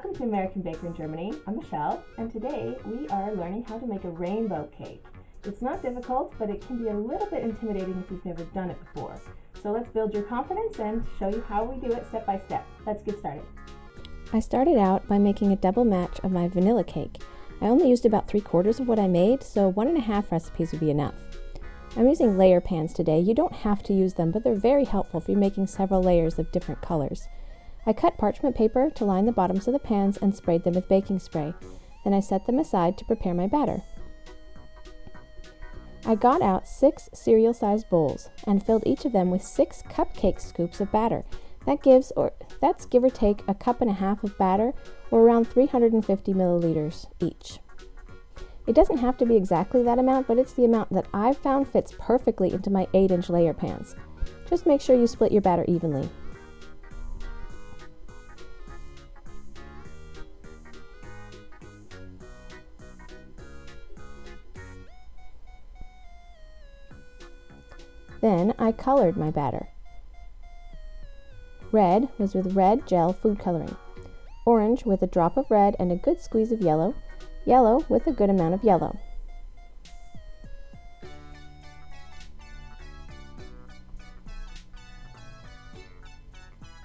Welcome to American Baker in Germany. I'm Michelle, and today we are learning how to make a rainbow cake. It's not difficult, but it can be a little bit intimidating if you've never done it before. So let's build your confidence and show you how we do it step by step. Let's get started. I started out by making a double match of my vanilla cake. I only used about 3/4 of what I made, so 1.5 recipes would be enough. I'm using layer pans today. You don't have to use them, but they're very helpful if you're making several layers of different colors. I cut parchment paper to line the bottoms of the pans and sprayed them with baking spray. Then I set them aside to prepare my batter. I got out 6 cereal-sized bowls and filled each of them with 6 cupcake scoops of batter. That's give or take 1.5 cups of batter, or around 350 milliliters each. It doesn't have to be exactly that amount, but it's the amount that I've found fits perfectly into my 8-inch layer pans. Just make sure you split your batter evenly. Then I colored my batter. Red was with red gel food coloring, orange with a drop of red and a good squeeze of yellow, yellow with a good amount of yellow.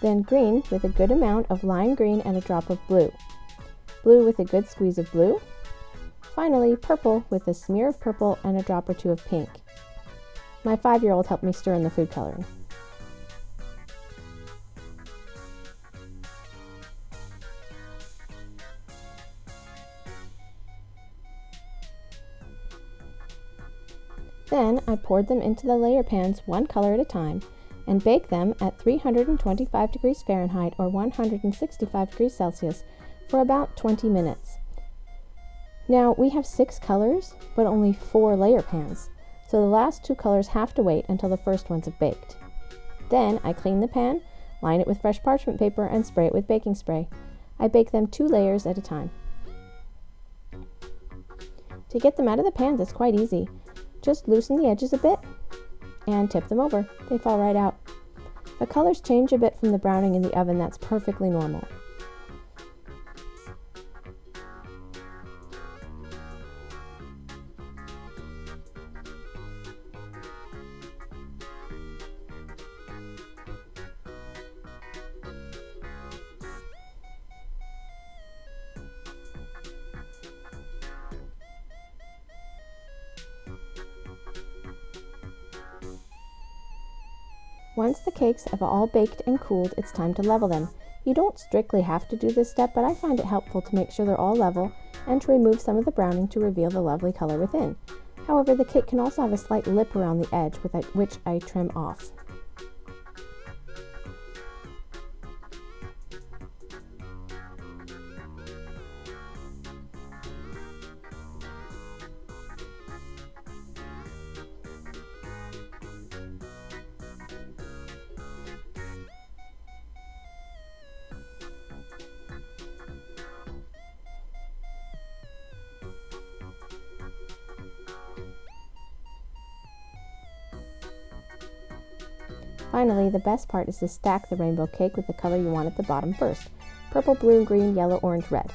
Then green with a good amount of lime green and a drop of blue, blue with a good squeeze of blue, finally purple with a smear of purple and a drop or two of pink. My 5-year-old helped me stir in the food coloring. Then I poured them into the layer pans one color at a time and baked them at 325 degrees Fahrenheit or 165 degrees Celsius for about 20 minutes. Now we have 6 colors, but only 4 layer pans. So the last 2 colors have to wait until the first ones have baked. Then I clean the pan, line it with fresh parchment paper, and spray it with baking spray. I bake them 2 layers at a time. To get them out of the pans is quite easy. Just loosen the edges a bit and tip them over. They fall right out. The colors change a bit from the browning in the oven. That's perfectly normal. Once the cakes have all baked and cooled, it's time to level them. You don't strictly have to do this step, but I find it helpful to make sure they're all level and to remove some of the browning to reveal the lovely color within. However, the cake can also have a slight lip around the edge, which I trim off. Finally, the best part is to stack the rainbow cake with the color you want at the bottom first: purple, blue, green, yellow, orange, red.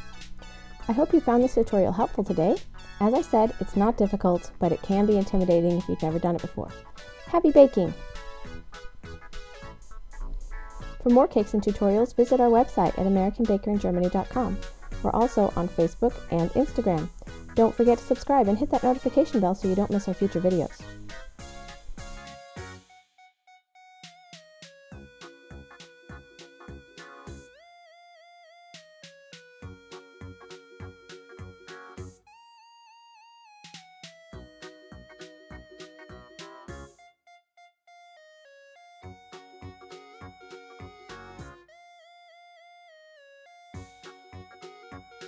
I hope you found this tutorial helpful today. As I said, it's not difficult, but it can be intimidating if you've never done it before. Happy baking! For more cakes and tutorials, visit our website at AmericanBakerInGermany.com. We're also on Facebook and Instagram. Don't forget to subscribe and hit that notification bell so you don't miss our future videos.